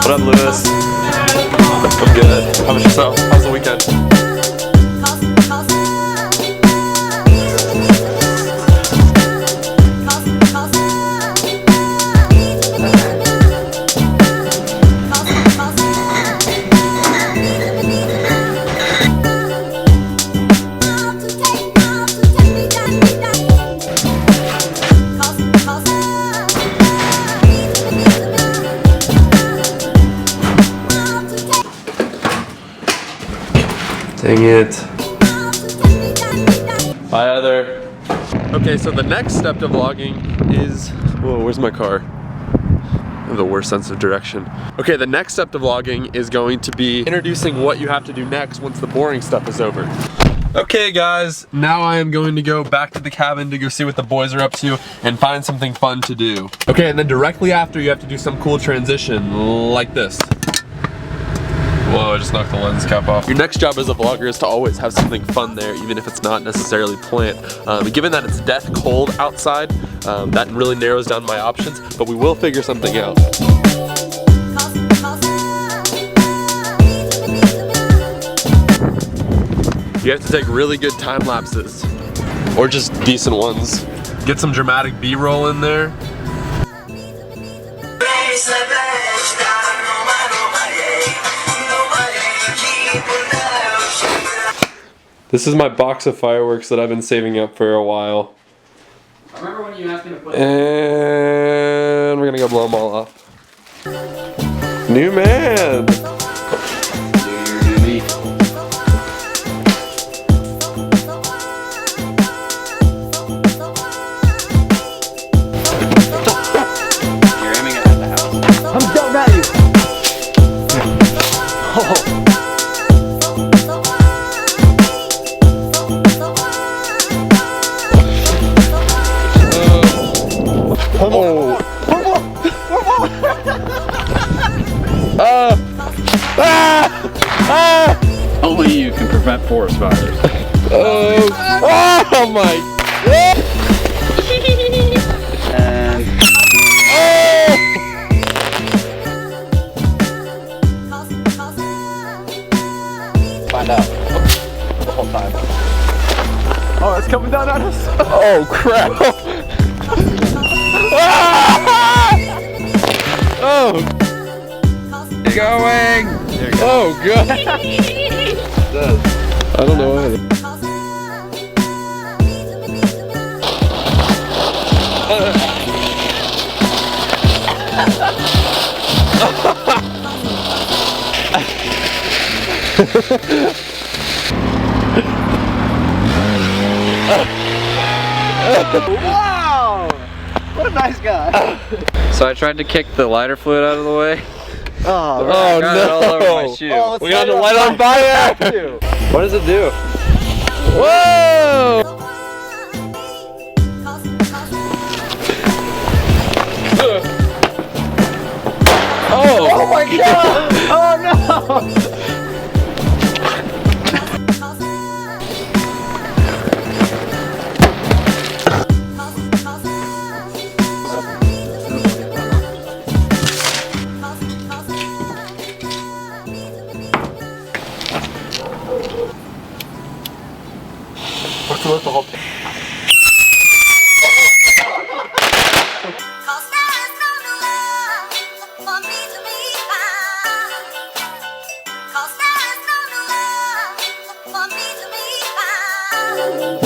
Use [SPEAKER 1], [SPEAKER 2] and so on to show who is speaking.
[SPEAKER 1] What up, Lewis? I'm good. How about yourself? How's the weekend? Dang it. Bye, Heather. Okay, so the next step to vlogging is... Whoa, where's my car? I have the worst sense of direction. Okay, the next step to vlogging is going to be introducing what you have to do next once the boring stuff is over. Okay guys, now I am going to go back to the cabin to go see what the boys are up to and find something fun to do. Okay, and then directly after you have to do some cool transition like this. Whoa, I just knocked the lens cap off. Your next job as a vlogger is to always have something fun there, even if it's not necessarily planned. Given that it's death cold outside, that really narrows down my options, but we will figure something out. You have to take really good time lapses, or just decent ones. Get some dramatic B-roll in there. This is my box of fireworks that I've been saving up for a while.
[SPEAKER 2] I remember when you asked me to put
[SPEAKER 1] And we're gonna go blow them all up. New man!
[SPEAKER 2] You're aiming it at the house.
[SPEAKER 3] I'm done at you! Oh.
[SPEAKER 2] Only you can prevent forest fires.
[SPEAKER 1] Oh my!
[SPEAKER 2] And find out the whole time.
[SPEAKER 3] Oh, it's coming down on us!
[SPEAKER 1] Oh crap! Oh!
[SPEAKER 3] Going!
[SPEAKER 1] Oh god! I don't know why.
[SPEAKER 3] Wow! What a nice guy!
[SPEAKER 2] So I tried to kick the lighter fluid out of the way.
[SPEAKER 3] Oh,
[SPEAKER 1] Oh
[SPEAKER 2] Got it all over my shoe.
[SPEAKER 3] Oh,
[SPEAKER 1] We got the light on fire!
[SPEAKER 2] What does it do?
[SPEAKER 1] Whoa!
[SPEAKER 3] Oh my god! Oh no!
[SPEAKER 1] What's with the whole thing?
[SPEAKER 4] For me to be found.